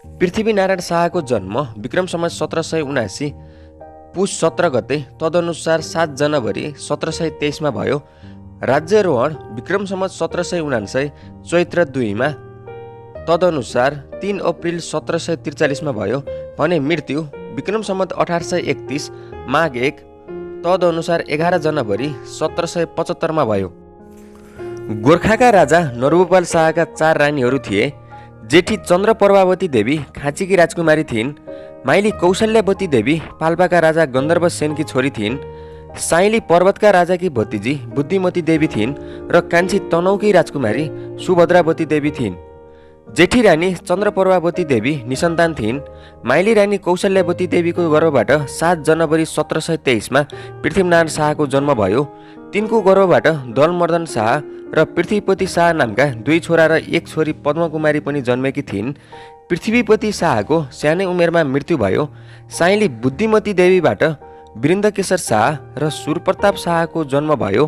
पृथ्वीनारायण शाहको जन्म विक्रम सम्वत 1779 पुष 17 गते तदनुसार 7 जनवरी 1723 भयो। राज्यारोहण विक्रम सम्वत 1779 चैत्र 2 तदनुसार 3 अप्रिल 1743 भयो भने मृत्यु विक्रम सम्वत 1831 माघ 1 तदनुसार 11 जनवरी 1775 भयो। गोर्खाका राजा नरभूपाल शाहका 4 रानीहरू थिए। जेठी चन्द्र प्रभावती देवी खाँचीकी राजकुमारी थिइन्। माइली कौशल्यावती देवी पाल्पाका राजा गन्धर्व सेनकी छोरी थिइन्। साइली पर्वतका राजाकी भतिजी बुद्धिमती देवी थिइन् र कान्छी तनहुँकी राजकुमारी सुभद्रावती देवी थिइन्। जेठी रानी चन्द्रप्रभावती देवी निसन्तान थिइन्। माइली रानी कौशल्यावती देवीको गर्भबाट 7 जनवरी 1723 पृथ्वीनारायण शाहको जन्म भयो। तिनको गर्भबाट दलमर्दन शाह र पृथ्वीपति शाह नामका 2 छोरा र 1 छोरी पद्मकुमारी पनि जन्मेकी थिइन्। पृथ्वीपति शाहको सानै उमेरमा मृत्यु भयो। साइली बुद्धिमती देवीबाट वीरेन्द्रकेशर शाह र सुरप्रताप शाहको जन्म भयो।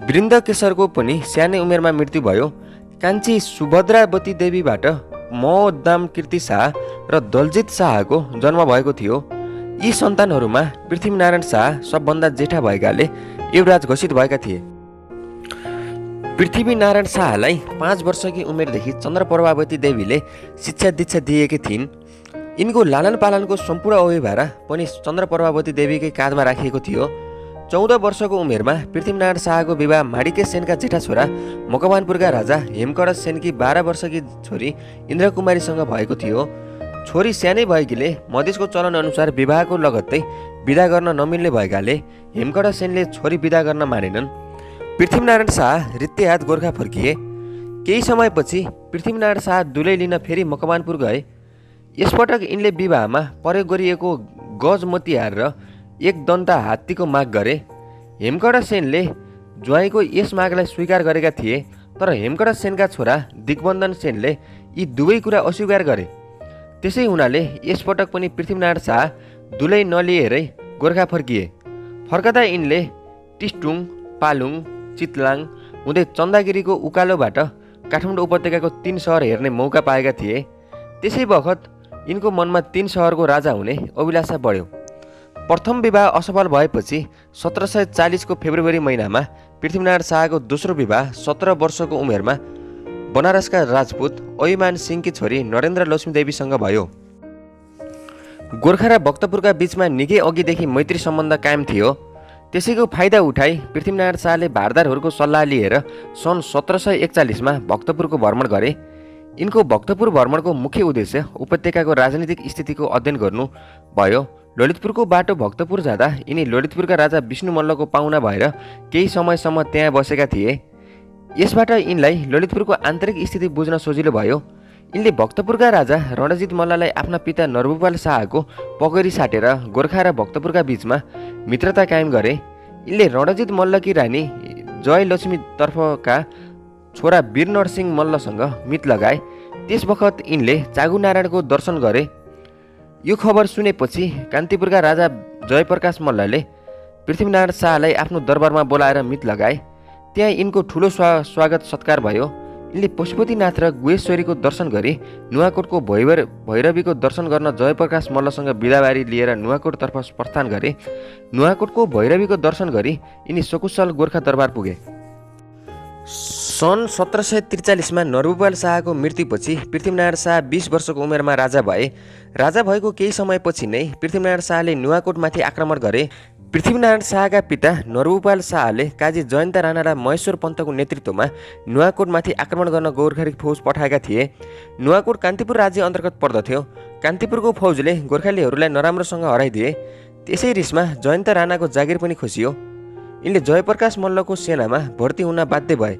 वीरेन्द्रकेशरको पनि सानै उमेरमा मृत्यु भयो। कान्छी सुभद्रावती देवीबाट महोद्दाम कीर्ति शाह र दलजित शाहको जन्म भएको थियो। यी सन्तानहरूमा पृथ्वीनारायण शाह सबभन्दा जेठा भएकाले युवराज घोषित भएका थिए। पृथ्वीनारायण शाहलाई 5 वर्षकी उमेरदेखि चन्द्रप्रभावती देवीले शिक्षा दीक्षा दिएकी थिइन्। यिनको लालन पालनको सम्पूर्ण अभिभार पनि चन्द्रप्रभावती देवीकै काँधमा राखिएको थियो। 14 वर्षको उमेरमा पृथ्वीनारायण शाहको विवाह माणिके सेनका जेठा छोरा मकवानपुरका राजा हेमकर्ण सेनकी 12 वर्षकी छोरी इन्द्रकुमारीसँग भएको थियो। छोरी सानै भएकीले मधेसको चलन अनुसार विवाहको लगत्तै विदा गर्न नमिल्ने भएकाले हेमकर्ण सेनले छोरी विदा गर्न मानेनन्। पृथ्वीनारायण शाह रित्तेहात गोर्खा फर्किए। केही समयपछि पृथ्वीनारायण शाह दुलै लिन फेरि मकवानपुर गए। यसपटक यिनले विवाहमा प्रयोग गरिएको गज मोतिहार र 1 दन्ता हात्तीको माग गरे। हेमकर्ण सेनले ज्वाइँको यस मागलाई स्वीकार गरेका थिए, तर हेमकर्ण सेनका छोरा दिग्बन्धन सेनले यी दुवै कुरा अस्वीकार गरे। त्यसै हुनाले यसपटक पनि पृथ्वीनारायण शाह दुलै नलिएरै गोर्खा फर्किए। फर्कदा यिनले टिस्टुङ, पालुङ, चितलाङ हुँदै चन्दागिरीको उकालोबाट काठमाडौँ उपत्यकाको 3 सहर हेर्ने मौका पाएका थिए। त्यसै बखत यिनको मनमा 3 सहरको राजा हुने अभिलाषा बढ्यो। प्रथम विवाह असफल भएपछि 1740 को फेब्रुअरी महिनामा पृथ्वीनारायण शाहको दोस्रो विवाह 17 वर्षको उमेरमा बनारसका राजपूत अभिमान सिंहकी छोरी नरेन्द्र लक्ष्मी देवीसँग भयो। गोर्खा र भक्तपुरका बीचमा निकै अघिदेखि मैत्री सम्बन्ध कायम थियो। त्यसैको फाइदा उठाई पृथ्वीनारायण शाहले भारदारहरूको सल्लाह लिएर सन् 1741 भक्तपुरको भ्रमण गरे। यिनको भक्तपुर भ्रमणको मुख्य उद्देश्य उपत्यकाको राजनीतिक स्थितिको अध्ययन गर्नु भयो। ललितपुरको बाटो भक्तपुर जाँदा यिनी ललितपुरका राजा विष्णु मल्लको पाहुना भएर केही समयसम्म त्यहाँ बसेका थिए। यसबाट यिनलाई ललितपुरको आन्तरिक स्थिति बुझ्न सजिलो भयो। यिनले भक्तपुरका राजा रणजित मल्ललाई आफ्ना पिता नरभूपाल शाहको पगडी साटेर गोर्खा र भक्तपुरका बीचमा मित्रता कायम गरे। यिनले रणजित मल्लकी रानी जयलक्ष्मी तर्फका छोरा वीरनरसिंह मल्लसँग मित लगाए। त्यस बखत यिनले चागुनारायणको दर्शन गरे। यो खबर सुनेपछि कान्तिपुरका राजा जयप्रकाश मल्लले पृथ्वीनारायण शाहलाई आफ्नो दरबारमा बोलाएर मित लगाए। त्यहाँ यिनको ठुलो स्वागत सत्कार भयो। यिनले पशुपतिनाथ र गुहेश्वरीको दर्शन गरी नुवाकोटको भैरवीको दर्शन गर्न जयप्रकाश मल्लसँग बिदाबारी लिएर नुवाकोटतर्फ प्रस्थान गरे। नुवाकोटको भैरवीको दर्शन गरी यिनी सकुशल गोर्खा दरबार पुगे। सन् 1743 नरभूपाल शाहको मृत्युपछि पृथ्वीनारायण शाह 20 वर्षको उमेरमा राजा भए। राजा भएको केही समयपछि नै पृथ्वीनारायण शाहले नुवाकोटमाथि आक्रमण गरे। पृथ्वीनारायण शाहका पिता नरभूपाल शाहले काजी जयन्त राणा र महेश्वर पन्तको नेतृत्वमा नुवाकोटमाथि आक्रमण गर्न गोर्खाली फौज पठाएका थिए। नुवाकोट कान्तिपुर राज्य अन्तर्गत पर्दथ्यो। कान्तिपुरको फौजले गोर्खालीहरूलाई नराम्रोसँग हराइदिए। त्यसै रिसमा जयन्त राणाको जागिर पनि खोसियो। यिनले जयप्रकाश मल्लको सेनामा भर्ती हुन बाध्य भए।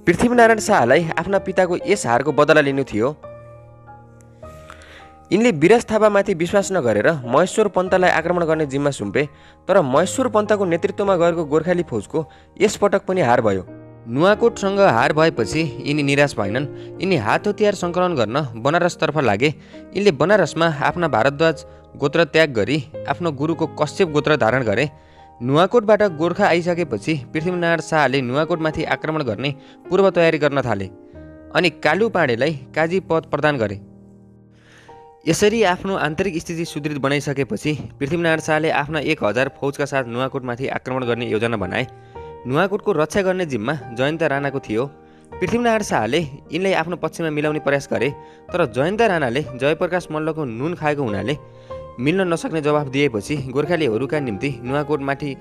पृथ्वीनारायण शाहलाई आफ्ना पिताको यस हारको बदला लिनु थियो। यिनले विराज थापामाथि विश्वास नगरेर महेश्वर पन्तलाई आक्रमण गर्ने जिम्मा सुम्पे। तर महेश्वर पन्तको नेतृत्वमा गएको गोर्खाली फौजको यसपटक पनि हार भयो। नुवाकोटसँग हार भएपछि यिनी निराश भएनन्। यिनी हात हतियार सङ्कलन गर्न बनारसतर्फ लागे। यिनले बनारसमा आफ्ना भारद्वाज गोत्र त्याग गरी आफ्नो गुरुको कश्यप गोत्र धारण गरे। नुवाकोटबाट गोर्खा आइसकेपछि पृथ्वीनारायण शाहले नुवाकोटमाथि आक्रमण गर्ने पूर्व तयारी गर्न थाले। अनि कालु पाँडेलाई काजी पद प्रदान गरे। यसरी आफ्नो आन्तरिक स्थिति सुदृढ बनाइसकेपछि पृथ्वीनारायण शाहले आफ्ना 1000 फौजका साथ नुवाकोटमाथि आक्रमण गर्ने योजना बनाए। नुवाकोटको रक्षा गर्ने जिम्मा जयन्त राणाको थियो। पृथ्वीनारायण शाहले यिनलाई आफ्नो पक्षमा मिलाउने प्रयास गरे, तर जयन्त राणाले जयप्रकाश मल्लको नुन खाएको हुनाले मिल्न नसक्ने जवाफ दिएपछि गोर्खालीहरूका निम्ति नुवाकोटमाथि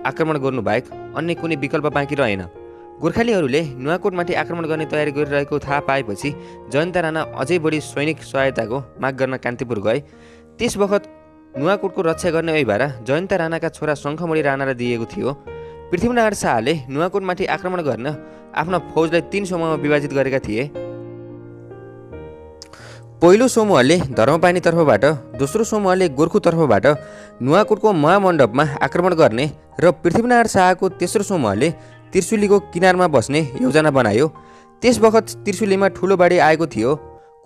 आक्रमण गर्नुबाहेक अन्य कुनै विकल्प बाँकी रहेन। गोर्खालीहरूले नुवाकोटमाथि आक्रमण गर्ने तयारी गरिरहेको थाहा पाएपछि जयन्त राणा अझै बढी सैनिक सहायताको माग गर्न कान्तिपुर गए। त्यस बखत नुवाकोटको रक्षा गर्ने ऐभारा जयन्त राणाका छोरा शङ्खमणि राणालाई दिएको थियो। पृथ्वीनारायण शाहले नुवाकोटमाथि आक्रमण गर्न आफ्ना फौजलाई 3 समूहमा विभाजित गरेका थिए। पहिलो समूहले धर्मपानी तर्फबाट, दोस्रो समूहले गोर्खु तर्फबाट नुवाकोटको महामण्डपमा आक्रमण गर्ने र पृथ्वीनारायण शाहको तेस्रो समूहले त्रिशुलीको किनारमा बस्ने योजना बनायो। त्यस बखत त्रिशुलीमा ठुलो बाढी आएको थियो।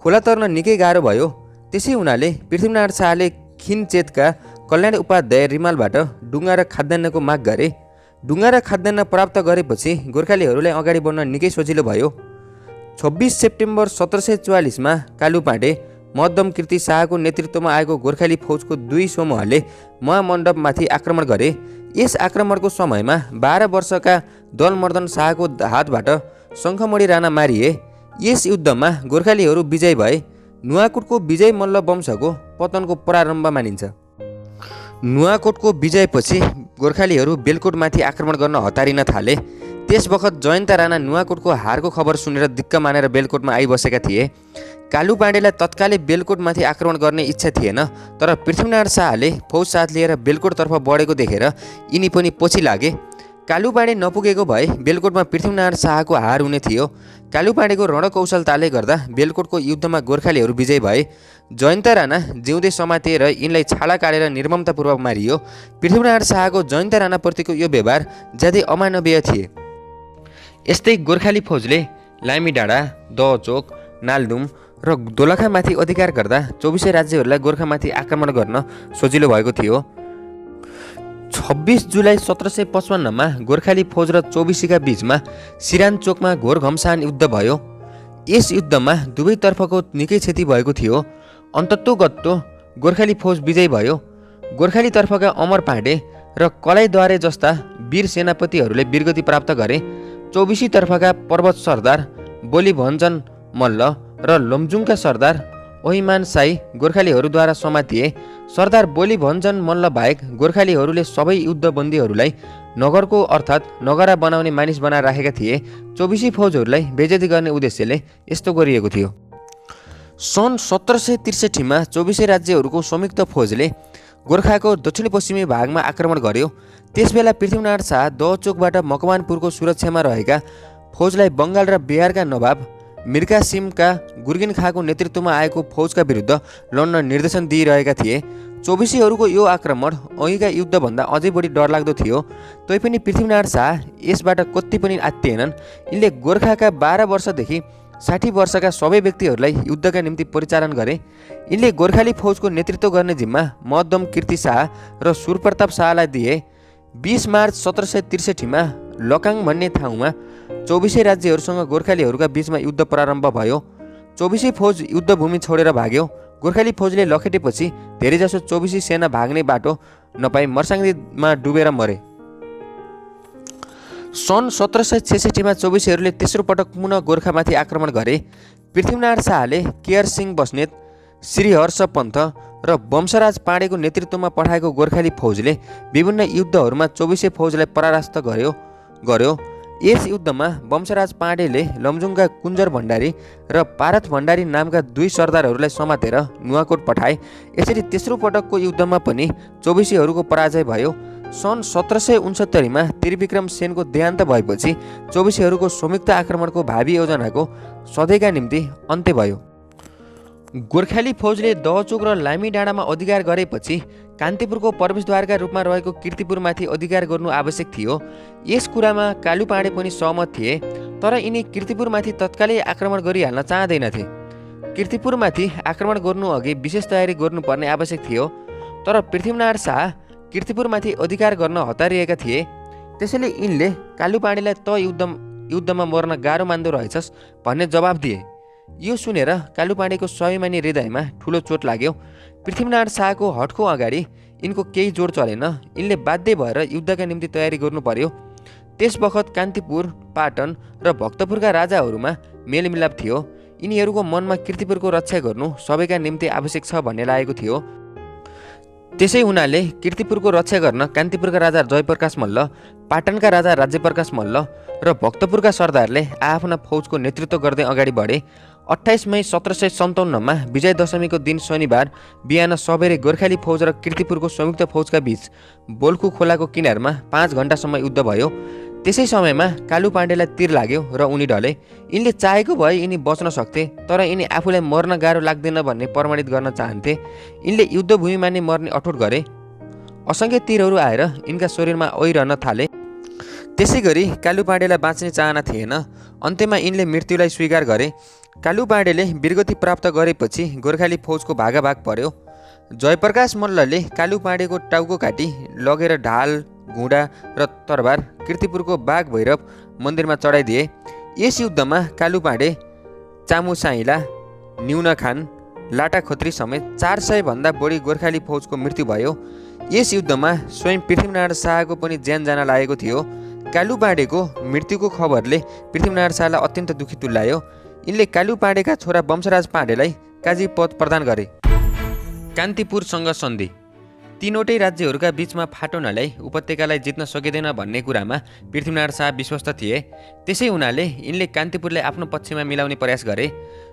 खोला तर्न निकै गाह्रो भयो। त्यसै हुनाले पृथ्वीनारायण शाहले खिनचेतका कल्याण उपाध्याय रिमालबाट डुङ्गा र खाद्यान्नको माग गरे। डुङ्गा र खाद्यान्न प्राप्त गरेपछि गोर्खालीहरूलाई अगाडि बढ्न निकै सजिलो भयो। 26 सेप्टेम्बर 1744 मा कालु पाँडे मध्यम कीर्ति शाहको नेतृत्वमा आएको गोर्खाली फौजको 2 समूहले महामण्डपमाथि आक्रमण गरे। यस आक्रमणको समयमा 12 वर्षका दलमर्दन शाहको हातबाट शङ्खमणि राणा मारिए। यस युद्धमा गोर्खालीहरू विजयी भए। नुवाकोटको विजय मल्ल वंशको पतनको प्रारम्भ मानिन्छ। नुवाकोटको विजयपछि गोर्खालीहरू बेलकोटमाथि आक्रमण गर्न हतारिन थाले। त्यस बखत जयन्त राणा नुवाकोटको हारको खबर सुनेर दिक्क मानेर बेलकोटमा आइबसेका थिए। कालु पाँडेलाई तत्कालै बेलकोटमाथि आक्रमण गर्ने इच्छा थिएन, तर पृथ्वीनारायण शाहले फौज साथ लिएर बेलकोटतर्फ बढेको देखेर यिनी पनि पछि लागे। कालु पाँडे नपुगेको भए बेलकोटमा पृथ्वीनारायण शाहको हार हुने थियो। कालु पाँडेको रणकौशलताले गर्दा बेलकोटको युद्धमा गोर्खालीहरू विजयी भए। जयन्त राणा जिउँदै समातिएर यिनलाई छाला काटेर निर्ममतापूर्वक मारियो। पृथ्वीनारायण शाहको जयन्त राणाप्रतिको यो व्यवहार ज्यादै अमानवीय थिए। यस्तै गोर्खाली फौजले लामीडाँडा, दहचोक, नालदुम र दोलखामाथि अधिकार गर्दा 24 राज्यहरूलाई गोर्खामाथि आक्रमण गर्न सजिलो भएको थियो। 26 जुलाई 1755 मा गोर्खाली फौज र चौबिसीका बीचमा सिरान चोकमा घोर घमसान युद्ध भयो। यस युद्धमा दुवैतर्फको निकै क्षति भएको थियो। अन्ततोगत्तो गोर्खाली फौज विजयी भयो। गोर्खालीतर्फका अमर पाँडे र कलाईद्वारे जस्ता वीर सेनापतिहरूले वीरगति प्राप्त गरे। चौबिसीतर्फका पर्वत सरदार बोली भञ्जन मल्ल र लमजुङका सरदार ओहिमान साई गोर्खालीहरूद्वारा समातिए। सरदार बोली भञ्जन मल्ल बाहेक गोर्खालीहरूले सबै युद्धबन्दीहरूलाई नगरको अर्थात् नगरा बनाउने मानिस बनाएर राखेका थिए। चौबिसी फौजहरूलाई बेइज्जती गर्ने उद्देश्यले यस्तो गरिएको थियो। सन् 1763 मा 24 राज्यहरूको संयुक्त फौजले गोर्खाको दक्षिण पश्चिमी भागमा आक्रमण गर्यो। त्यसबेला पृथ्वीनारायण शाह दहचोकबाट मकवानपुरको सुरक्षामा रहेका फौजलाई बङ्गाल र बिहारका नवाब मिर्का सिमका गुर्गिन खाँको नेतृत्वमा आएको फौजका विरुद्ध लड्न निर्देशन दिइरहेका थिए। चौबिसीहरूको यो आक्रमण अघिका युद्धभन्दा अझै बढी डरलाग्दो थियो। तैपनि पृथ्वीनारायण शाह यसबाट कति पनि आत्तिएनन्। यिनले गोर्खाका 12 वर्षदेखि 60 वर्षका सबै व्यक्तिहरूलाई युद्धका निम्ति परिचालन गरे। यिनले गोर्खाली फौजको नेतृत्व गर्ने जिम्मा मध्यम कीर्ति शाह र सुरप्रताप शाहलाई दिए। 20 मार्च 1763 मा लकाङ भन्ने ठाउँमा 24 राज्यहरूसँग गोर्खालीहरूका बीचमा युद्ध प्रारम्भ भयो। 24 फौज युद्धभूमि छोडेर भाग्यो। गोर्खाली फौजले लखेटेपछि धेरैजसो 24 सेना भाग्ने बाटो नपाई मर्साङमा डुबेर मरे। सन् 1766 मा 24हरूले तेस्रो पटक पुनः गोर्खामाथि आक्रमण गरे। पृथ्वीनारायण शाहले केयर सिंह बस्नेत, श्रीहर्ष पन्थ र वंशराज पाँडेको नेतृत्वमा पठाएको गोर्खाली फौजले विभिन्न युद्धहरूमा 24 फौजलाई परास्त गर्यो। यस युद्धमा वंशराज पाँडेले लमजुङका कुञ्जर भण्डारी र पारथ भण्डारी नामका 2 सरदारहरूलाई समातेर नुवाकोट पठाए। यसरी तेस्रो पटकको युद्धमा पनि चौबिसीहरूको पराजय भयो। सन् 1769 मा त्रिविक्रम सेनको देहान्त भएपछि चौबिसीहरूको संयुक्त आक्रमणको भावी योजनाको सधैँका निम्ति अन्त्य भयो। गोर्खाली फौजले दहचोक र लामी डाँडामा अधिकार गरेपछि कान्तिपुरको प्रवेशद्वारका रूपमा रहेको कीर्तिपुरमाथि अधिकार गर्नु आवश्यक थियो। यस कुरामा कालु पाँडे पनि सहमत थिए, तर यिनी कीर्तिपुरमाथि तत्कालै आक्रमण गरिहाल्न चाहँदैनथे। कीर्तिपुरमाथि आक्रमण गर्नु अघि विशेष तयारी गर्नुपर्ने आवश्यक थियो, तर पृथ्वीनारायण शाह कीर्तिपुरमाथि अधिकार गर्न हतारिएका थिए। त्यसैले यिनले कालु पाँडेलाई युद्धमा मर्न गाह्रो मान्दो रहेछस् भन्ने जवाब दिए। यो सुनेर कालुपाँडेको स्वाभिमानी हृदयमा ठुलो चोट लाग्यो। पृथ्वीनारायण शाहको हठको अगाडि यिनको केही जोड चलेन। यिनले बाध्य भएर युद्धका निम्ति तयारी गर्नु पर्यो। त्यस बखत कान्तिपुर, पाटन र भक्तपुरका राजाहरूमा मेलमिलाप थियो। यिनीहरूको मनमा कीर्तिपुरको रक्षा गर्नु सबैका निम्ति आवश्यक छ भन्ने लागेको थियो। त्यसै हुनाले कीर्तिपुरको रक्षा गर्न कान्तिपुरका राजा जयप्रकाश मल्ल, पाटनका राजा राज्यप्रकाश मल्ल र भक्तपुरका सरदारले आफ्ना फौजको नेतृत्व गर्दै अगाडि बढे। 28 मई 1757मा विजय दशमीको दिन शनिबार बिहान सबेरै गोर्खाली फौज र कीर्तिपुरको संयुक्त फौजका बीच बोल्खु खोलाको किनारमा 5 घण्टासम्म युद्ध भयो। त्यसै समयमा कालुपाँडेलाई तीर लाग्यो र उनी ढले। यिनले चाहेको भए यिनी बच्न सक्थे, तर यिनी आफूलाई मर्न गाह्रो लाग्दैन भन्ने प्रमाणित गर्न चाहन्थे। यिनले युद्धभूमिमा नै मर्ने अठोट गरे। असङ्ख्य तीरहरू आएर यिनका शरीरमा ओइरहन थाले। त्यसै गरी कालुपाँडेलाई बाँच्ने चाहना थिएन। अन्त्यमा यिनले मृत्युलाई स्वीकार गरे। कालुपाँडेले वीरगति प्राप्त गरेपछि गोर्खाली फौजको भागाभाग पर्यो। जयप्रकाश मल्लले कालुपाँडेको टाउको काटी लगेर ढाल, घुँडा र तरबार कीर्तिपुरको बाघ भैरव मन्दिरमा चढाइदिए। यस युद्धमा कालुपाँडे, चामु साइला, न्यून खान, लाटा खत्री समेत 400 भन्दा बढी गोर्खाली फौजको मृत्यु भयो। यस युद्धमा स्वयं पृथ्वीनारायण शाहको पनि ज्यान जान लागेको थियो। कालुपाँडेको मृत्युको खबरले पृथ्वीनारायण शाहलाई अत्यन्त दुखी तुल्यायो। यिनले कालुपाँडेका छोरा वंशराज पाण्डेलाई काजी पद प्रदान गरे। कान्तिपुरसँग सन्धि। तीनवटै राज्यहरूका बीचमा फाटो नल्याई उपत्यकालाई जित्न सकिँदैन भन्ने कुरामा पृथ्वीनारायण शाह विश्वस्त थिए। त्यसै हुनाले यिनले कान्तिपुरलाई आफ्नो पक्षमा मिलाउने प्रयास गरे।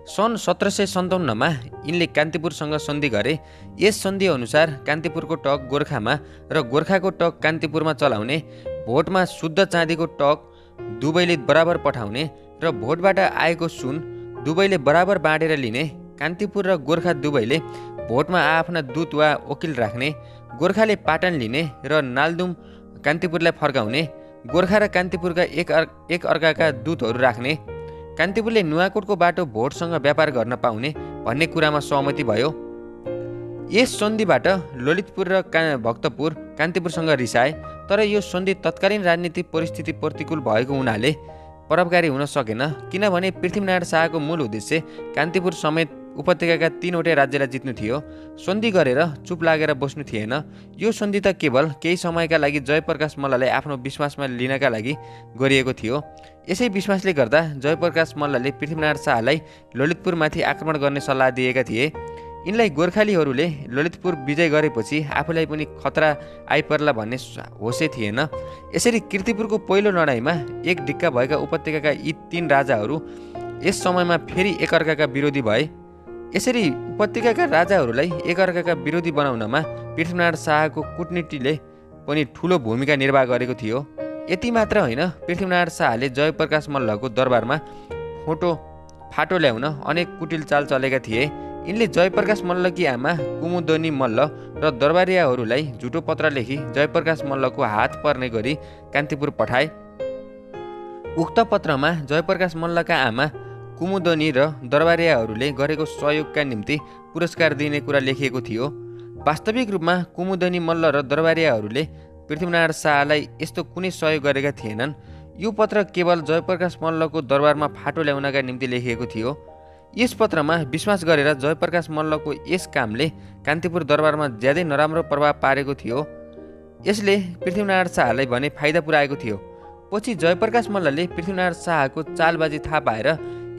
सन् 1757मा यिनले कान्तिपुरसँग सन्धि गरे। यस सन्धि अनुसार कान्तिपुरको टक गोर्खामा र गोर्खाको टक कान्तिपुरमा चलाउने, भोटमा शुद्ध चाँदीको टक दुवैले बराबर पठाउने र भोटबाट आएको सुन दुवैले बराबर बाँडेर लिने। कान्तिपुर र गोर्खा दुवैले भोटमा आफ्ना दूत वा वकिल राख्ने। गोर्खाले पाटन लिने र नालदुम कान्तिपुरलाई फर्काउने। गोर्खा र कान्तिपुरका एक अर्काका दूतहरू राख्ने। कान्तिपुरले नुवाकोटको बाटो भोटसँग व्यापार गर्न पाउने भन्ने कुरामा सहमति भयो। यस सन्धिबाट ललितपुर र भक्तपुर कान्तिपुरसँग रिसाए, तर यो सन्धि तत्कालीन राजनीतिक परिस्थिति प्रतिकूल भएको हुनाले प्रभावकारी हुन सकेन, किनभने पृथ्वीनारायण शाहको मूल उद्देश्य कान्तिपुर समेत उपत्यकाका तीनवटै राज्यलाई जित्नु थियो। सन्धि गरेर चुप लागेर बस्नु थिएन। यो सन्धि त केवल केही समयका लागि जयप्रकाश मल्ललाई आफ्नो विश्वासमा लिनका लागि गरिएको थियो। यसै विश्वासले गर्दा जयप्रकाश मल्लले पृथ्वीनारायण शाहलाई ललितपुरमाथि आक्रमण गर्ने सल्लाह दिएका थिए। यिनलाई गोर्खालीहरूले ललितपुर विजय गरेपछि आफूलाई पनि खतरा आइपर्ला भन्ने होसै थिएन। यसरी कीर्तिपुरको पहिलो लडाइँमा एक ढिक्का भएका उपत्यकाका यी तीन राजाहरू यस समयमा फेरि एकअर्काका विरोधी भए। यसरी उपत्यकाका राजाहरूलाई एकअर्काका विरोधी बनाउनमा पृथ्वीनारायण शाहको कूटनीतिले पनि ठुलो भूमिका निर्वाह गरेको थियो। यति मात्र होइन, पृथ्वीनारायण शाहले जयप्रकाश मल्लको दरबारमा फाटो ल्याउन अनेक कुटिल चाल चलेका थिए। यिनले जयप्रकाश मल्लकी आमा कुमुदनी मल्ल र दरबारियाहरूलाई झुटो पत्र लेखी जयप्रकाश मल्लको हात पर्ने गरी कान्तिपुर पठाए। उक्त पत्रमा जयप्रकाश मल्लका आमा कुमुदनी र दरबारियाहरूले गरेको सहयोगका निम्ति पुरस्कार दिने कुरा लेखिएको थियो। वास्तविक रूपमा कुमुदनी मल्ल र दरबारियाहरूले पृथ्वीनारायण शाहलाई यस्तो कुनै सहयोग गरेका थिएनन्। यो पत्र केवल जयप्रकाश मल्लको दरबारमा फाटो ल्याउनका निम्ति लेखिएको थियो। यस पत्रमा विश्वास गरेर जयप्रकाश मल्लको यस कामले कान्तिपुर दरबारमा ज्यादै नराम्रो प्रभाव पारेको थियो। यसले पृथ्वीनारायण शाहलाई भने फाइदा पुर्याएको थियो। पछि जयप्रकाश मल्लले पृथ्वीनारायण शाहको चालबाजी थाहा पाएर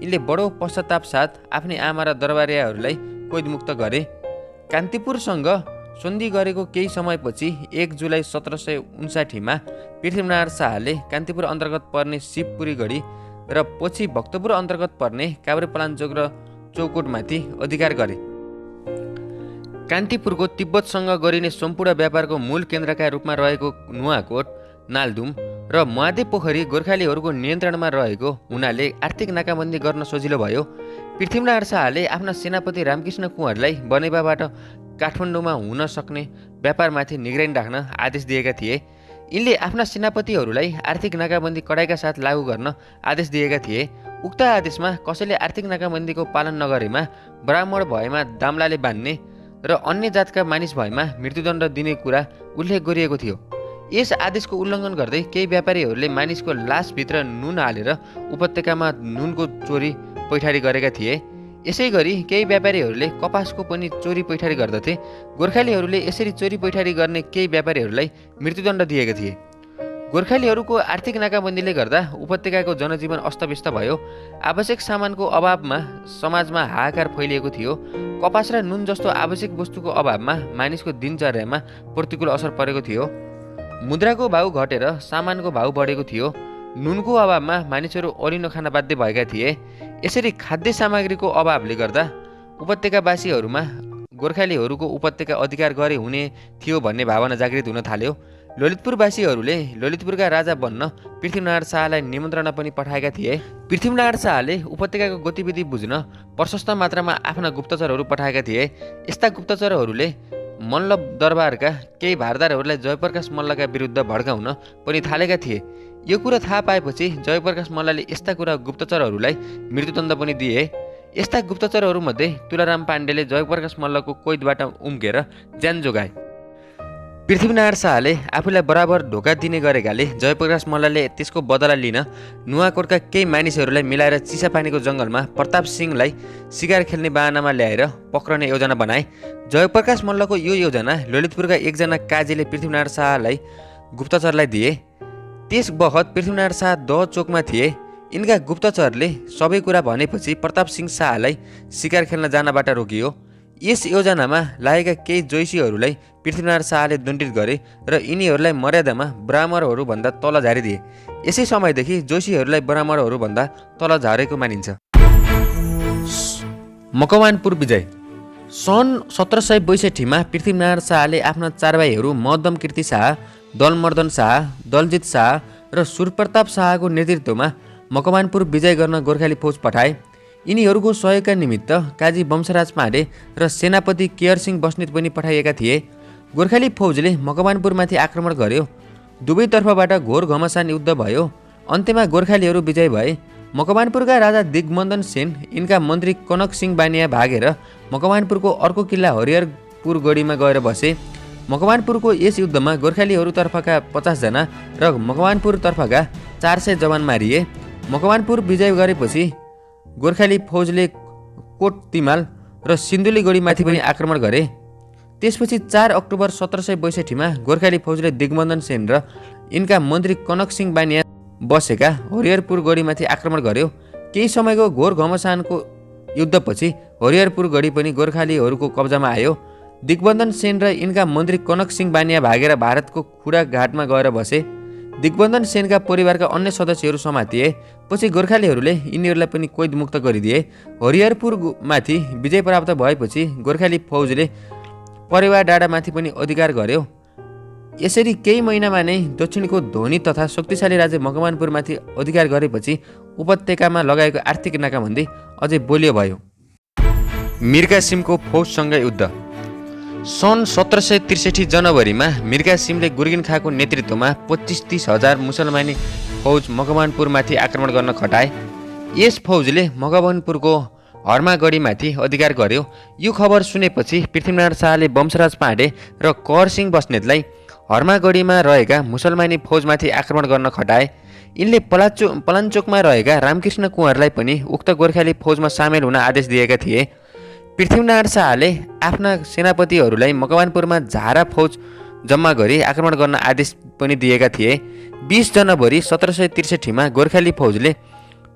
यिनले बडो पश्चाताप साथ आफ्नै आमा र दरबारियाहरूलाई कैदमुक्त गरे। कान्तिपुरसँग सन्धि गरेको केही समयपछि 1 जुलाई 1759मा पृथ्वीनारायण शाहले कान्तिपुर अन्तर्गत पर्ने शिवपुरी गढी र पछि भक्तपुर अन्तर्गत पर्ने काभ्रेपलाञ्चोक र चौकोटमाथि अधिकार गरे। कान्तिपुरको तिब्बतसँग गरिने सम्पूर्ण व्यापारको मूल केन्द्रका रूपमा रहेको नुवाकोट, नालदुम र महादेव पोखरी गोर्खालीहरूको नियन्त्रणमा रहेको हुनाले आर्थिक नाकाबन्दी गर्न सजिलो भयो। पृथ्वीनारायण शाहले आफ्ना सेनापति रामकृष्ण कुँवरलाई बनेपाबाट काठमाडौँमा हुन सक्ने व्यापारमाथि निगरानी राख्न आदेश दिएका थिए। यिनले आफ्ना सेनापतिहरूलाई आर्थिक नाकाबन्दी कडाइका साथ लागू गर्न आदेश दिएका थिए। उक्त आदेशमा कसैले आर्थिक नाकाबन्दीको पालन नगरेमा ब्राह्मण भएमा दाम्लाले बान्ने र अन्य जातका मानिस भएमा मृत्युदण्ड दिने कुरा उल्लेख गरिएको थियो। यस आदेशको उल्लङ्घन गर्दै केही व्यापारीहरूले मानिसको लासभित्र नुन हालेर उपत्यकामा नुनको चोरी पैठारी गरेका थिए। यसै गरी केही व्यापारीहरूले कपासको पनि चोरी पैठारी गर्दथे। गोर्खालीहरूले यसरी चोरी पैठारी गर्ने केही व्यापारीहरूलाई मृत्युदण्ड दिएका थिए। गोर्खालीहरूको आर्थिक नाकाबन्दीले गर्दा उपत्यकाको जनजीवन अस्तव्यस्त भयो। आवश्यक सामानको अभावमा समाजमा हाहाकार फैलिएको थियो। कपास र नुन जस्तो आवश्यक वस्तुको अभावमा मानिसको दिनचर्यामा प्रतिकूल असर परेको थियो। मुद्राको भाउ घटेर सामानको भाउ बढेको थियो। नुनको अभावमा मानिसहरू अरिनो खान बाध्य भएका थिए। यसरी खाद्य सामग्रीको अभावले गर्दा उपत्यकावासीहरूमा गोर्खालीहरूको उपत्यका अधिकार गरे हुने थियो भन्ने भावना जागृत हुन थाल्यो। ललितपुरवासीहरूले ललितपुरका राजा बन्न पृथ्वीनारायण शाहलाई निमन्त्रणा पनि पठाएका थिए। पृथ्वीनारायण शाहले उपत्यकाको गतिविधि बुझ्न प्रशस्त मात्रामा आफ्ना गुप्तचरहरू पठाएका थिए। यस्ता गुप्तचरहरूले मल्ल दरबारका केही भारदारहरूलाई जयप्रकाश मल्लका विरुद्ध भड्काउन पनि थालेका थिए। यो कुरा थाहा पाएपछि जयप्रकाश मल्लले यस्ता कुरा गुप्तचरहरूलाई मृत्युदण्ड पनि दिए। यस्ता गुप्तचरहरूमध्ये तुलाराम पाण्डेले जयप्रकाश मल्लको कैदबाट उम्केर ज्यान जोगाए। पृथ्वीनारायण शाहले आफूलाई बराबर ढोका दिने गरेकाले जयप्रकाश मल्लले त्यसको बदला लिन नुवाकोटका केही मानिसहरूलाई मिलाएर चिसापानीको जङ्गलमा प्रताप सिंहलाई शिकार खेल्ने बाहनामा ल्याएर पक्रने योजना बनाए। जयप्रकाश मल्लको यो योजना ललितपुरका एकजना काजीले पृथ्वीनारायण शाहलाई गुप्तचरलाई दिए। त्यस बखत पृथ्वीनारायण शाह दह चोकमा थिए। यिनका गुप्तचरले सबै कुरा भनेपछि प्रताप सिंह शाहलाई शिकार खेल्न जानबाट रोकियो। यस योजनामा लागेका केही जोइसीहरूलाई पृथ्वीनारायण शाहले दण्डित गरे र यिनीहरूलाई मर्यादामा ब्राह्मणहरूभन्दा तल झारिदिए। यसै समयदेखि जोइसीहरूलाई ब्राह्मणहरूभन्दा तल झारेको मानिन्छ। मकवानपुर विजय। सन् 1762 पृथ्वीनारायण शाहले आफ्ना चार भाइहरू मदम कीर्ति शाह, दलमर्दन शाह, दलजित शाह र सुरप्रताप शाहको नेतृत्वमा मकवानपुर विजय गर्न गोर्खाली फौज पठाए। यिनीहरूको सहयोगका निमित्त काजी वंशराज पाण्डे र सेनापति केयरसिंह बस्नेत पनि पठाइएका थिए। गोर्खाली फौजले मकवानपुरमाथि आक्रमण गर्यो। दुवैतर्फबाट घोर घमासान युद्ध भयो। अन्त्यमा गोर्खालीहरू विजय भए। मकवानपुरका राजा दिग्बन्धन सेन यिनका मन्त्री कनक सिंह बानिया भागेर मकवानपुरको अर्को किल्ला हरिहरपुर गढीमा गएर बसे। मकवानपुरको यस युद्धमा गोर्खालीहरूतर्फका 50 जना र मकवानपुरतर्फका 400 जवान मारिए। मकवानपुर विजय गरेपछि गोर्खाली फौजले कोट तिमाल र सिन्धुली गढीमाथि पनि आक्रमण गरे। त्यसपछि 4 अक्टोबर 1762 गोर्खाली फौजले दिग्बन्धन सेन र यिनका मन्त्री कनक सिंह बानिया बसेका हरिहरपुर गढीमाथि आक्रमण गर्यो। केही समयको घोर घमासानको युद्धपछि हरिहरपुर गढी पनि गोर्खालीहरूको कब्जामा आयो। दिग्बन्धन सेन र यिनका मन्त्री कनक सिंह बानिया भागेर भारतको खुडा घाटमा गएर बसे। दिग्बन्धन सेनका परिवारका अन्य सदस्यहरू समातिए। पछि गोर्खालीहरूले यिनीहरूलाई पनि कैदमुक्त गरिदिए। हरिहरपुरमाथि विजय प्राप्त भएपछि गोर्खाली फौजले परेवा डाँडामाथि पनि अधिकार गर्यो। यसरी केही महिनामा नै दक्षिणको धनी तथा शक्तिशाली राज्य मकवानपुरमाथि अधिकार गरेपछि उपत्यकामा लगाएको आर्थिक नाकाबन्दी अझै बलियो भयो। मिरकासिमको फौजसँग युद्ध। सन् 1763 जनवरीमा मिरकासिमले गुर्गिन खाँको नेतृत्वमा 25-30 हजार मुसलमानी फौज मकवानपुरमाथि आक्रमण गर्न खटाए। यस फौजले मकवानपुरको हर्मागढीमाथि अधिकार गर्यो। यो खबर सुनेपछि पृथ्वीनारायण शाहले वंशराज पाण्डे र करसिंह बस्नेतलाई हर्मागढीमा रहेका मुसलमानी फौजमाथि आक्रमण गर्न खटाए। यिनले पलाञ्चोकमा रहेका रामकृष्ण कुँवरलाई पनि उक्त गोर्खाली फौजमा सामेल हुन आदेश दिएका थिए। पृथ्वीनारायण शाहले आफ्ना सेनापतिहरूलाई मकवानपुरमा झारा फौज जम्मा गरी आक्रमण गर्न आदेश पनि दिएका थिए। 20 जनवरी 1763 गोर्खाली फौजले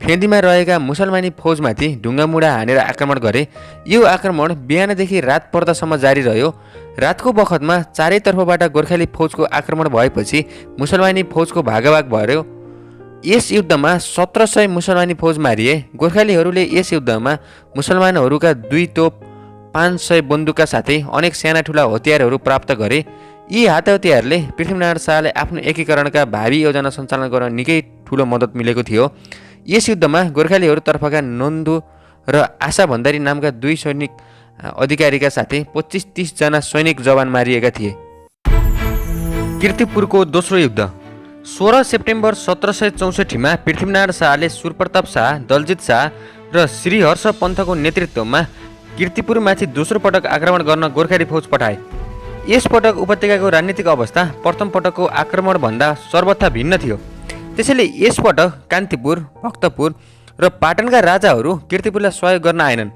फेदीमा रहेका मुसलमानी फौजमाथि ढुङ्गामुढा हानेर आक्रमण गरे। यो आक्रमण बिहानदेखि रात पर्दासम्म जारी रह्यो। रातको बखतमा चारैतर्फबाट गोर्खाली फौजको आक्रमण भएपछि मुसलमानी फौजको भागाभाग भयो। यस युद्धमा 1700 मुसलमानी फौज मारिए। गोर्खालीहरूले यस युद्धमा मुसलमानहरूका 2 तोप, 500 बन्दुकका साथै अनेक साना ठुला हतियारहरू प्राप्त गरे। यी हतियारले पृथ्वीनारायण शाहले आफ्नो एकीकरणका भावी योजना सञ्चालन गर्न निकै ठुलो मद्दत मिलेको थियो। यस युद्धमा गोर्खालीहरूतर्फका नन्दु र आशा भण्डारी नामका 2 सैनिक अधिकारीका साथै 25-30 जना सैनिक जवान मारिएका थिए। कीर्तिपुरको दोस्रो युद्ध। 16 सेप्टेम्बर 1764 पृथ्वीनारायण शाहले सुरप्रताप शाह, दलजित शाह र श्रीहर्ष पन्थको नेतृत्वमा कीर्तिपुरमाथि दोस्रो पटक आक्रमण गर्न गोर्खाली फौज पठाए। यसपटक उपत्यकाको राजनीतिक अवस्था प्रथम पटकको आक्रमणभन्दा सर्वथा भिन्न थियो। त्यसैले यसपटक कान्तिपुर, भक्तपुर र पाटनका राजाहरू कीर्तिपुरलाई सहयोग गर्न आएनन्।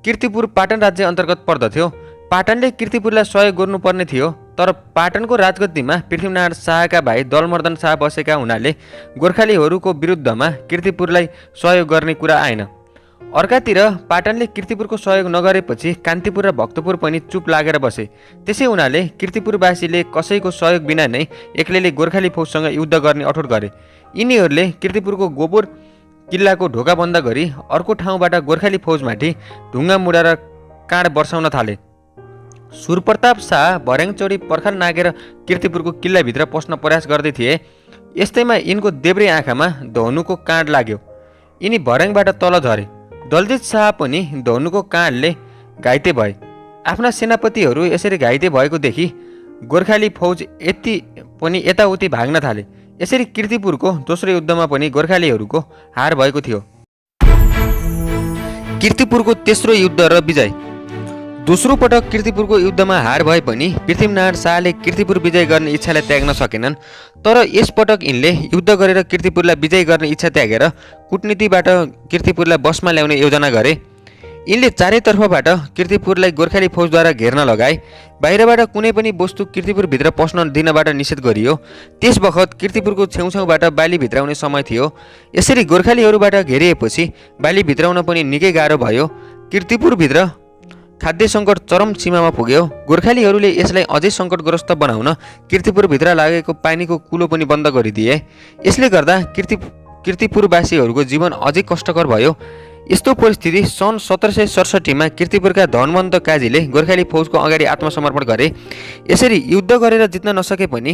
कीर्तिपुर पाटन राज्य अन्तर्गत पर्दथ्यो। पाटनले कीर्तिपुरलाई सहयोग गर्नुपर्ने थियो, तर पाटनको राजगद्दीमा पृथ्वीनारायण शाहका भाइ दलमर्दन शाह बसेका हुनाले गोर्खालीहरूको विरुद्धमा कीर्तिपुरलाई सहयोग गर्ने कुरा आएन। अर्कातिर पाटनले कीर्तिपुरको सहयोग नगरेपछि कान्तिपुर र भक्तपुर पनि चुप लागेर बसे। त्यसै हुनाले कीर्तिपुरवासीले कसैको सहयोग बिना नै एक्लैले गोर्खाली फौजसँग युद्ध गर्ने अठोट गरे। यिनीहरूले कीर्तिपुरको गोपुर किल्लाको ढोका बन्द गरी अर्को ठाउँबाट गोर्खाली फौजमाथि ढुङ्गा मुडाएर काँड बर्साउन थाले। सुरप्रताप शाह भर्याङचौडी पर्खाल नागेर कीर्तिपुरको किल्लाभित्र पस्न प्रयास गर्दै थिए। यस्तैमा यिनको देब्रे आँखामा धनुको काँड लाग्यो। यिनी भर्याङबाट तल झरे। दलजित शाह पनि धनुको काँडले घाइते भए। आफ्ना सेनापतिहरू यसरी घाइते भएको देखि गोर्खाली फौज पनि यताउति भाग्न थाले। यसरी कीर्तिपुरको दोस्रो युद्धमा पनि गोर्खालीहरूको हार भएको थियो। कीर्तिपुरको तेस्रो युद्ध र विजय। दोस्रो पटक कीर्तिपुरको युद्धमा हार भए पनि पृथ्वीनारायण शाहले कीर्तिपुर विजय गर्ने इच्छालाई त्याग्न सकेनन्। तर यसपटक यिनले युद्ध गरेर कीर्तिपुरलाई विजय गर्ने इच्छा त्यागेर कूटनीतिबाट कीर्तिपुरलाई बसमा ल्याउने योजना गरे। यिनले चारैतर्फबाट कीर्तिपुरलाई गोर्खाली फौजद्वारा घेर्न लगाए। बाहिरबाट कुनै पनि वस्तु कीर्तिपुरभित्र पस्न दिनबाट निषेध गरियो। त्यस बखत कीर्तिपुरको छेउछाउबाट बाली भित्राउने समय थियो। यसरी गोर्खालीहरूबाट घेरिएपछि बाली भित्राउन पनि निकै गाह्रो भयो। कीर्तिपुरभित्र खाद्य सङ्कट चरम सीमामा पुग्यो। गोर्खालीहरूले यसलाई अझै सङ्कटग्रस्त बनाउन कीर्तिपुरभित्र लागेको पानीको कुलो पनि बन्द गरिदिए। यसले गर्दा कीर्तिपुरवासीहरूको जीवन अझै कष्टकर भयो। यस्तो परिस्थिति सन् 1767 कीर्तिपुरका धनवन्त काजीले गोर्खाली फौजको अगाडि आत्मसमर्पण गरे। यसरी युद्ध गरेर जित्न नसके पनि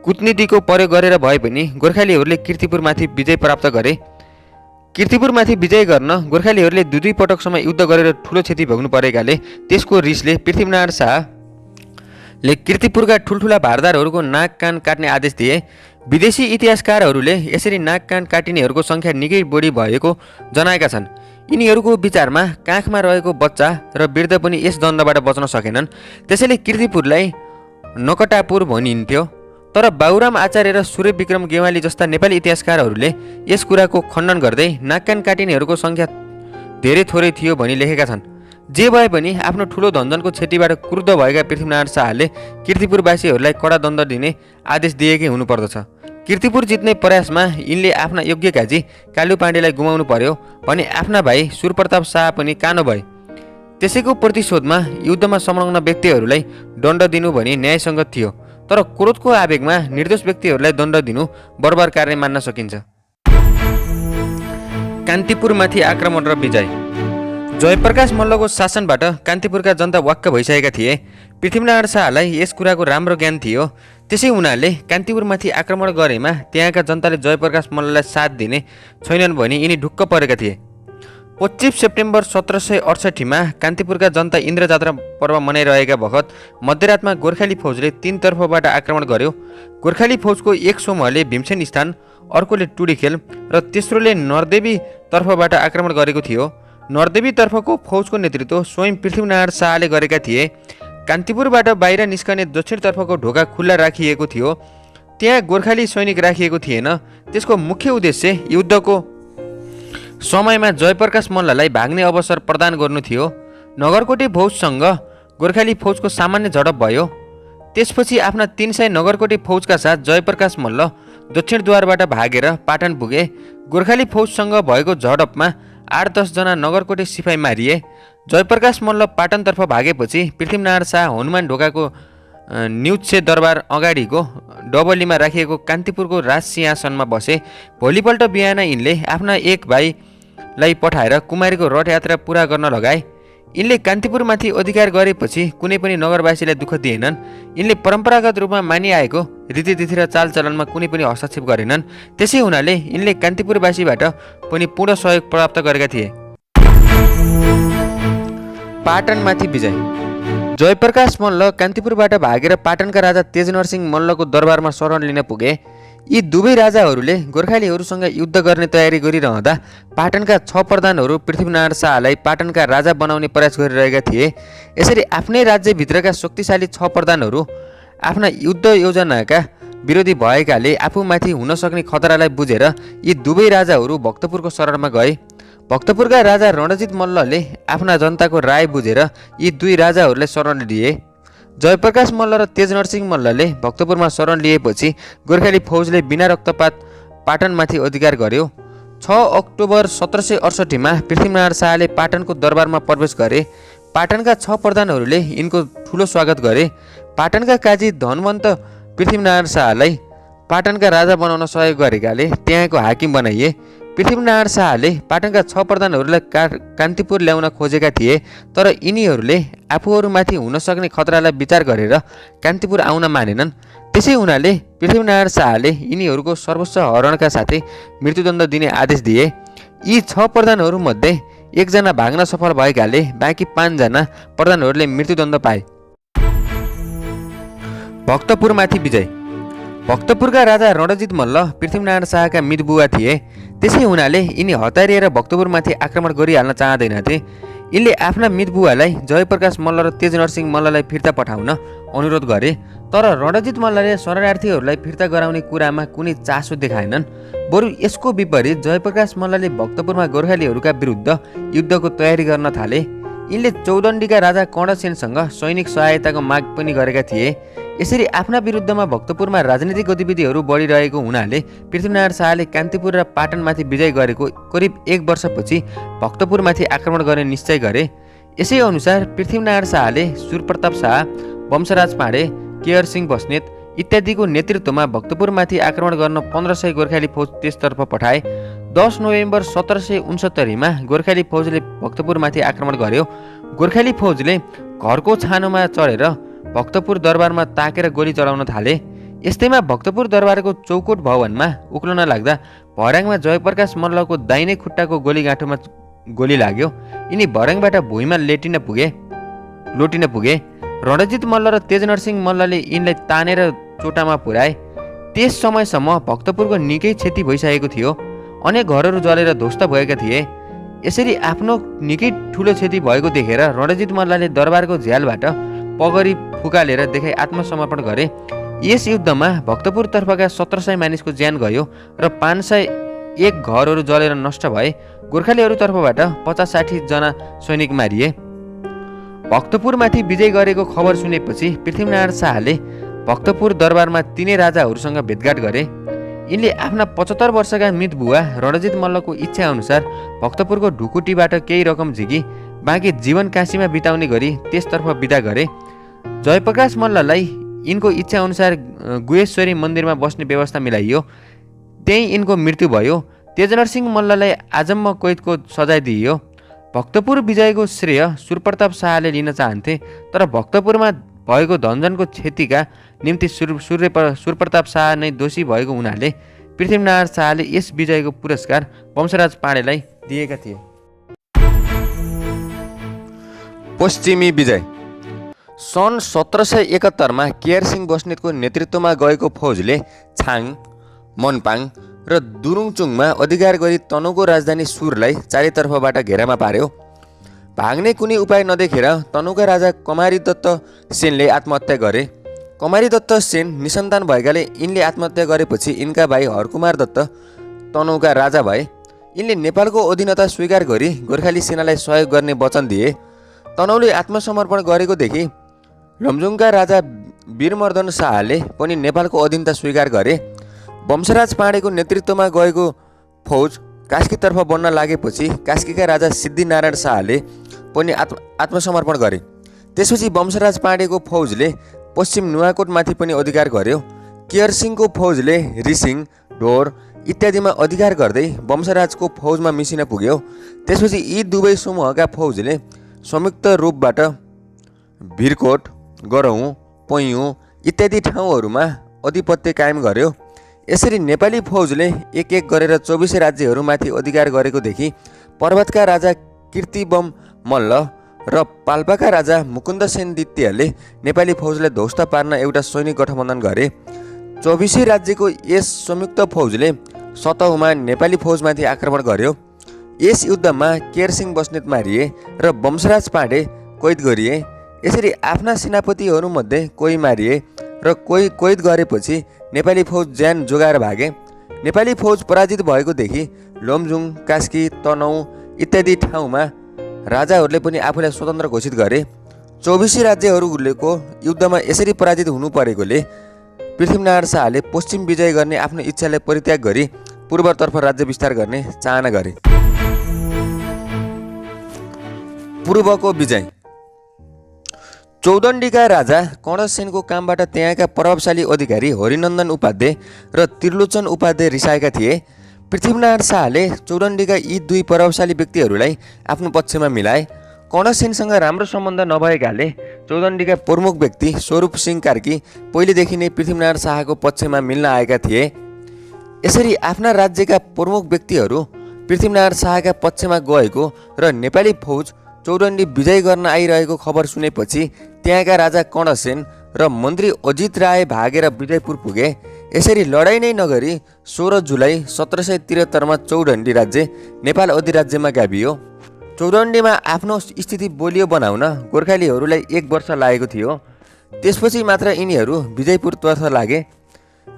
कूटनीतिको प्रयोग गरेर भए पनि गोर्खालीहरूले कीर्तिपुरमाथि विजय प्राप्त गरे। कीर्तिपुरमाथि विजय गर्न गोर्खालीहरूले दुई पटकसम्म युद्ध गरेर ठुलो क्षति भोग्नु परेकाले त्यसको रिसले पृथ्वीनारायण शाहले कीर्तिपुरका ठुल्ठुला भारदारहरूको नाक कान काट्ने आदेश दिए। विदेशी इतिहासकारहरूले यसरी नाक कान काटिनेहरूको सङ्ख्या निकै बढी भएको जनाएका छन्। यिनीहरूको विचारमा काखमा रहेको बच्चा र वृद्ध पनि यस दण्डबाट बच्न सकेनन्। त्यसैले कीर्तिपुरलाई नकटापुर भनिन्थ्यो। तर बाबुराम आचार्य र सूर्य विक्रम गेवाली जस्ता नेपाली इतिहासकारहरूले यस कुराको खण्डन गर्दै नाक कान काटिनेहरूको सङ्ख्या धेरै थोरै थियो भनी लेखेका छन्। जे भए पनि आफ्नो ठुलो धनजनको क्षतिबाट क्रुद्ध भएका पृथ्वीनारायण शाहले कीर्तिपुरवासीहरूलाई कडा दण्ड दिने आदेश दिएकै हुनुपर्दछ। कीर्तिपुर जित्ने प्रयासमा यिनले आफ्ना योग्य काजी कालु पाण्डेलाई गुमाउनु पर्यो भने आफ्ना भाइ सुरप्रताप शाह पनि कानो भए। त्यसैको प्रतिशोधमा युद्धमा संलग्न व्यक्तिहरूलाई दण्ड दिनु भनी न्यायसङ्गत थियो। तर क्रोधको आवेगमा निर्दोष व्यक्तिहरूलाई दण्ड दिनु बर्बर कार्य मान्न सकिन्छ। कान्तिपुरमाथि आक्रमण र विजय। जयप्रकाश मल्लको शासनबाट कान्तिपुरका जनता वाक्क भइसकेका थिए। पृथ्वीनारायण शाहलाई यस कुराको राम्रो ज्ञान थियो। त्यसै हुनाले कान्तिपुरमाथि आक्रमण गरेमा त्यहाँका जनताले जयप्रकाश मल्ललाई साथ दिने छैनन् भनी यिनी ढुक्क परेका थिए। 25 सेप्टेम्बर 1768 कान्तिपुरका जनता इन्द्र जात्रा पर्व मनाइरहेका बखत मध्यरातमा गोर्खाली फौजले तीन तर्फबाट आक्रमण गर्यो। गोर्खाली फौजको एक समूहले भीमसेन स्थान, अर्कोले टुडीखेल र तेस्रोले नरदेवी तर्फबाट आक्रमण गरेको थियो। नरदेवी तर्फको फौजको नेतृत्व स्वयं पृथ्वीनारायण शाहले गरेका थिए। कान्तिपुरबाट बाहिर निस्कने दक्षिणतर्फको ढोका खुल्ला राखिएको थियो। त्यहाँ गोर्खाली सैनिक राखिएको थिएन। त्यसको मुख्य उद्देश्य युद्धको समयमा जयप्रकाश मल्ललाई भाग्ने अवसर प्रदान गर्नु थियो। नगरकोटे फौजसँग गोर्खाली फौजको सामान्य झडप भयो। त्यसपछि आफ्ना 300 नगरकोटे फौजका साथ जयप्रकाश मल्ल दक्षिणद्वारबाट भागेर पाटन पुगे। गोर्खाली फौजसँग भएको झडपमा 8-10 जना नगरकोटे सिपाही मारिए। जयप्रकाश मल्ल पाटनतर्फ भागेपछि पृथ्वीनारायण शाह हनुमान ढोकाको न्युच्छे दरबार अगाडिको डबलीमा राखिएको कान्तिपुरको राज सिंहासनमा बसे। भोलिपल्ट बिहान यिनले आफ्ना एक भाइलाई पठाएर कुमारीको रथ यात्रा पुरा गर्न लगाए। यिनले कान्तिपुरमाथि अधिकार गरेपछि कुनै पनि नगरवासीलाई दुःख दिएनन्। यिनले परम्परागत रूपमा मानिआएको रीतिथिति र चालचलनमा कुनै पनि हस्तक्षेप गरेनन्। त्यसै हुनाले यिनले कान्तिपुरवासीबाट पनि पूर्ण सहयोग प्राप्त गरेका थिए। पाटनमाथि विजय। जयप्रकाश मल्ल कान्तिपुरबाट भागेर पाटनका राजा तेजनरसिंह मल्लको दरबारमा शरण लिन पुगे। यी दुवै राजाहरूले गोर्खालीहरूसँग युद्ध गर्ने तयारी गरिरहँदा पाटनका 6 प्रधानहरू पृथ्वीनारायण शाहलाई पाटनका राजा बनाउने प्रयास गरिरहेका थिए। यसरी आफ्नै राज्यभित्रका शक्तिशाली 6 प्रधानहरू आफ्ना युद्ध योजनाका विरोधी भएकाले आफूमाथि हुन सक्ने खतरालाई बुझेर यी दुवै राजाहरू भक्तपुरको शरणमा गए। भक्तपुरका राजा रणजित मल्लले आफ्ना जनताको राय बुझेर यी दुई राजाहरूलाई शरण लिए। जयप्रकाश मल्ल र तेजनरसिंह मल्लले भक्तपुरमा शरण लिएपछि गोर्खाली फौजले बिना रक्तपात पाटनमाथि अधिकार गर्यो। 6 अक्टोबर 1768 मा पृथ्वीनारायण शाहले पाटनको दरबारमा प्रवेश गरे। पाटनका 6 प्रधानहरूले यिनको ठुलो स्वागत गरे। पाटनका काजी धनवन्त पृथ्वीनारायण शाहलाई पाटनका राजा बनाउन सहयोग गरेकाले त्यहाँको हाकिम बनाइए। पृथ्वीनारायण शाहले पाटनका 6 प्रधानहरूलाई कान्तिपुर ल्याउन खोजेका थिए, तर यिनीहरूले आफूहरूमाथि हुन सक्ने खतरालाई विचार गरेर कान्तिपुर आउन मानेनन्। त्यसै हुनाले पृथ्वीनारायण शाहले यिनीहरूको सर्वस्व हरणका साथै मृत्युदण्ड दिने आदेश दिए। यी 6 प्रधानहरूमध्ये एकजना भाग्न सफल भएकाले बाँकी 5 जना प्रधानहरूले मृत्युदण्ड पाए। भक्तपुरमाथि विजय। भक्तपुरका राजा रणजित मल्ल पृथ्वीनारायण शाहका मितबुवा थिए। त्यसै हुनाले यिनी हतारिएर भक्तपुरमाथि आक्रमण गरिहाल्न चाहँदैनथे। यिनले आफ्ना मितबुवालाई जयप्रकाश मल्ल र तेजनरसिंह मल्ललाई फिर्ता पठाउन अनुरोध गरे, तर रणजित मल्लले शरणार्थीहरूलाई फिर्ता गराउने कुरामा कुनै चासो देखाएनन्। बरु यसको विपरीत जयप्रकाश मल्लले भक्तपुरमा गोर्खालीहरूका विरुद्ध युद्धको तयारी गर्न थाले। यिनले चौदण्डीका राजा कर्णसेनसँग सैनिक सहायताको माग पनि गरेका थिए। यसरी आफ्ना विरुद्धमा भक्तपुरमा राजनीतिक गतिविधिहरू बढिरहेको हुनाले पृथ्वीनारायण शाहले कान्तिपुर र पाटनमाथि विजय गरेको करिब 1 वर्षपछि भक्तपुरमाथि आक्रमण गर्ने निश्चय गरे। यसै अनुसार पृथ्वीनारायण शाहले सूर्यप्रताप शाह, वंशराज पाण्डे, केयर सिंह बस्नेत इत्यादिको नेतृत्वमा भक्तपुरमाथि आक्रमण गर्न 1500 गोर्खाली फौज त्यसतर्फ पठाए। 10 नोभेम्बर 1769 मा गोर्खाली फौजले भक्तपुरमाथि आक्रमण गर्यो। गोर्खाली फौजले घरको छानोमा चढेर भक्तपुर दरबारमा ताकेर गोली चलाउन थाले। यस्तैमा भक्तपुर दरबारको चौकोट भवनमा उक्लन लाग्दा भर्याङमा जयप्रकाश मल्लको दाहिने खुट्टाको गोलीगाँठोमा गोली लाग्यो। यिनी भर्याङबाट भुइँमा लोटिन पुगे। रणजित मल्ल र तेजनरसिंह मल्लले यिनलाई तानेर चोटामा पुर्याए। त्यस समयसम्म भक्तपुरको निकै क्षति भइसकेको थियो। अनेक घरहरू जलेर ध्वस्त भएका थिए। यसरी आफ्नो निकै ठुलो क्षति भएको देखेर रणजित मल्लले दरबारको झ्यालबाट पगरी फुकालेर देखाई आत्मसमर्पण गरे। यस युद्धमा भक्तपुरतर्फका 1700 मानिसको ज्यान गयो र 501 घरहरू जलेर नष्ट भए। गोर्खालीहरूतर्फबाट 50-60 जना सैनिक मारिए। भक्तपुरमाथि विजय गरेको खबर सुनेपछि पृथ्वीनारायण शाहले भक्तपुर दरबारमा तिनै राजाहरूसँग भेटघाट गरे। यिनले आफ्ना 75 वर्षका मितबुवा रणजित मल्लको इच्छा अनुसार भक्तपुरको ढुकुटीबाट केही रकम झिकी बाँकी जीवन काशीमा बिताउने गरी त्यसतर्फ विदा गरे। जयप्रकाश मल्ललाई यिनको इच्छा अनुसार गुहेश्वरी मन्दिरमा बस्ने व्यवस्था मिलाइयो। त्यही यिनको मृत्यु भयो। तेजनरसिंह मल्ललाई आजम्म कैदको सजाय दिइयो। भक्तपुर विजयको श्रेय सूर्यप्रताप शाहले लिन चाहन्थे, तर भक्तपुरमा भएको धनजनको क्षतिका निम्ति सूर्यप्रताप शाह नै दोषी भएको हुनाले पृथ्वीनारायण शाहले यस विजयको पुरस्कार वंशराज पाण्डेलाई दिएका थिए। पश्चिमी विजय। सन् 1771 मा केयर सिंह बस्नेतको नेतृत्वमा गएको फौजले छाङ, मनपाङ र दुरुङचुङमा अधिकार गरी तनहुँको राजधानी सुरलाई चारैतर्फबाट घेरामा पार्यो। भाग्ने कुनै उपाय नदेखेर तनहुँका राजा कमारी दत्त सेनले आत्महत्या गरे। कमारी दत्त सेन निसन्तान भएकाले यिनले आत्महत्या गरेपछि यिनका भाइ हरकुमार दत्त तनहुँका राजा भए। यिनले नेपालको अधीनता स्वीकार गरी गोर्खाली सेनालाई सहयोग गर्ने वचन दिए। तनहुँले आत्मसमर्पण गरेकोदेखि लमजुङका राजा वीरमर्दन शाहले पनि नेपालको अधीनता स्वीकार गरे। वंशराज पाण्डेको नेतृत्वमा गएको फौज कास्कीतर्फ बढ्न लागेपछि कास्कीका राजा सिद्धिनारायण शाहले पनि आत्मसमर्पण गरे। त्यसपछि वंशराज पाण्डेको फौजले पश्चिम नुवाकोटमाथि पनि अधिकार गर्यो। केयर सिंहको फौजले रिसिङ, ढोर इत्यादिमा अधिकार गर्दै वंशराजको फौजमा मिसिन पुग्यो। त्यसपछि यी दुवै समूहका फौजले संयुक्त रूपबाट भिरकोट, गरौँ, पैयुँ इत्यादि ठाउँहरूमा अधिपत्य कायम गर्यो। यसरी नेपाली फौजले एक एक गरेर 24 राज्यहरूमाथि अधिकार गरेकोदेखि पर्वतका राजा कीर्तिबम मल्ल र पाल्पाका राजा मुकुन्द सेन द्वितीयले नेपाली फौजलाई ध्वस्त पार्न एउटा सैनिक गठबन्धन गरे। 24 राज्यको यस संयुक्त फौजले सतहुमा नेपाली फौजमाथि आक्रमण गर्यो। यस युद्धमा केरसिंह बस्नेत मारिए र वंशराज पाण्डे कैद गरिए। यसरी आफ्ना सेनापतिहरूमध्ये कोही मारिए र कोही कैद गरेपछि नेपाली फौज ज्यान जोगाएर भागे। नेपाली फौज पराजित भएको देखि लोमजुङ, कास्की, तनहुँ इत्यादि ठाउँमा राजाहरूले पनि आफूलाई स्वतन्त्र घोषित गरे। 24 राज्यहरूको युद्धमा यसरी पराजित हुनु परेकोले पृथ्वीनारायण शाहले पश्चिम विजय गर्ने आफ्नो इच्छालाई परित्याग गरी पूर्वतर्फ राज्य विस्तार गर्ने चाहना गरे। पूर्वको विजय। चौदण्डीका राजा कर्णसेनको कामबाट त्यहाँका प्रभावशाली अधिकारी हरिनन्दन उपाध्याय र त्रिलोचन उपाध्याय रिसाएका थिए। पृथ्वीनारायण शाहले चौदण्डीका यी दुई प्रभावशाली व्यक्तिहरूलाई आफ्नो पक्षमा मिलाए। कर्णसेनसँग राम्रो सम्बन्ध नभएकाले चौदण्डीका प्रमुख व्यक्ति स्वरूप सिंह कार्की पहिलेदेखि नै पृथ्वीनारायण शाहको पक्षमा मिल्न आएका थिए। यसरी आफ्ना राज्यका प्रमुख व्यक्तिहरू पृथ्वीनारायण शाहका पक्षमा गएको र नेपाली फौज चौदण्डी विजय गर्न आइरहेको खबर सुनेपछि त्यहाँका राजा कर्णसेन र मन्त्री अजित राय भागेर विजयपुर पुगे। यसरी लडाइँ नै नगरी 16 जुलाई 1773 चौदण्डी राज्य नेपाल अधिराज्यमा गाभियो। चौदण्डीमा आफ्नो स्थिति बलियो बनाउन गोर्खालीहरूलाई 1 वर्ष लागेको थियो। त्यसपछि मात्र यिनीहरू विजयपुरतर्फ लागे।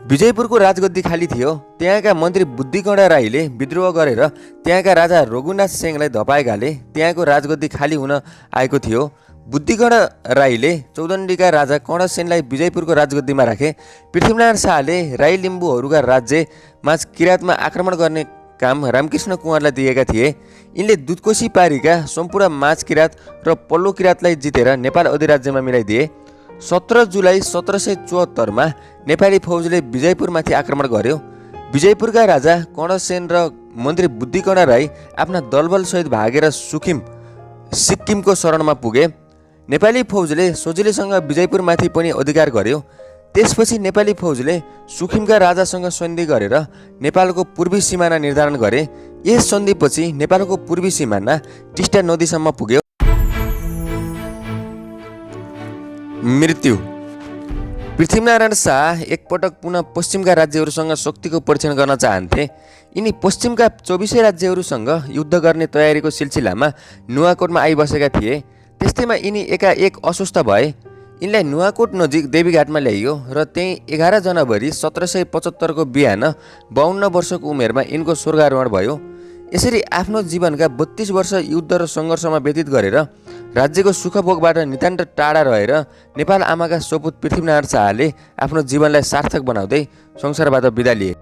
विजयपुरको राजगद्दी खाली थियो। त्यहाँका मन्त्री बुद्धिगणा राईले विद्रोह गरेर त्यहाँका राजा रघुनाथ सिंहलाई धपाएकाले त्यहाँको राजगद्दी खाली हुन आएको थियो। बुद्धिगणा राईले चौदण्डीका राजा कर्णसेनलाई विजयपुरको राजगद्दीमा राखे। पृथ्वीनारायण शाहले राई लिम्बूहरूका राज्यमाझ किराँतमा आक्रमण गर्ने काम रामकृष्ण कुँवरलाई दिएका थिए। यिनले दुधकोशी पारीका सम्पूर्ण माझ किराँत र पल्लो किराँतलाई जितेर नेपाल अधिराज्यमा मिलाइदिए। 17 जुलाई 1774 नेपाली फौजले विजयपुरमाथि आक्रमण गर्यो। विजयपुरका राजा कर्णसेन र मन्त्री बुद्धिगणा राई आफ्ना दलबलसहित भागेर सिक्किमको शरणमा पुगे। नेपाली फौजले सजिलैसँग विजयपुरमाथि पनि अधिकार गर्यो। त्यसपछि नेपाली फौजले सुखिमका राजासँग सन्धि गरेर नेपालको पूर्वी सिमाना निर्धारण गरे। यस सन्धिपछि नेपालको पूर्वी सिमाना टिस्टा नदीसम्म पुग्यो। मृत्यु। पृथ्वीनारायण शाह एकपटक पुनः पश्चिमका राज्यहरूसँग शक्तिको परीक्षण गर्न चाहन्थे। यिनी पश्चिमका 24 राज्यहरूसँग युद्ध गर्ने तयारीको सिलसिलामा नुवाकोटमा आइबसेका थिए। त्यस्तैमा यिनी एकाएक अस्वस्थ भए। यिनलाई नुवाकोट नजिक देवीघाटमा ल्याइयो र त्यही 11 जनवरी 1775 को बिहान 52 वर्षको उमेरमा यिनको स्वर्गारोहण भयो। यसरी आफ्नो जीवनका 32 वर्ष युद्ध र सङ्घर्षमा व्यतीत गरेर राज्यको सुखभोगबाट नितान्त टाढा रहेर नेपाल आमाका सपुत पृथ्वीनारायण शाहले आफ्नो जीवनलाई सार्थक बनाउँदै संसारबाट बिदा लिए।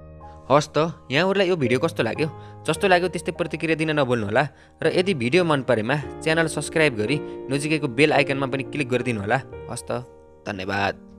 हस् त, यहाँहरूलाई यो भिडियो कस्तो लाग्यो? जस्तो लाग्यो त्यस्तै प्रतिक्रिया दिन नभुल्नुहोला र यदि भिडियो मन परेमा च्यानल सब्स्क्राइब गरी नजिकैको बेल आइकनमा पनि क्लिक गरिदिनु होला। हस् त, धन्यवाद।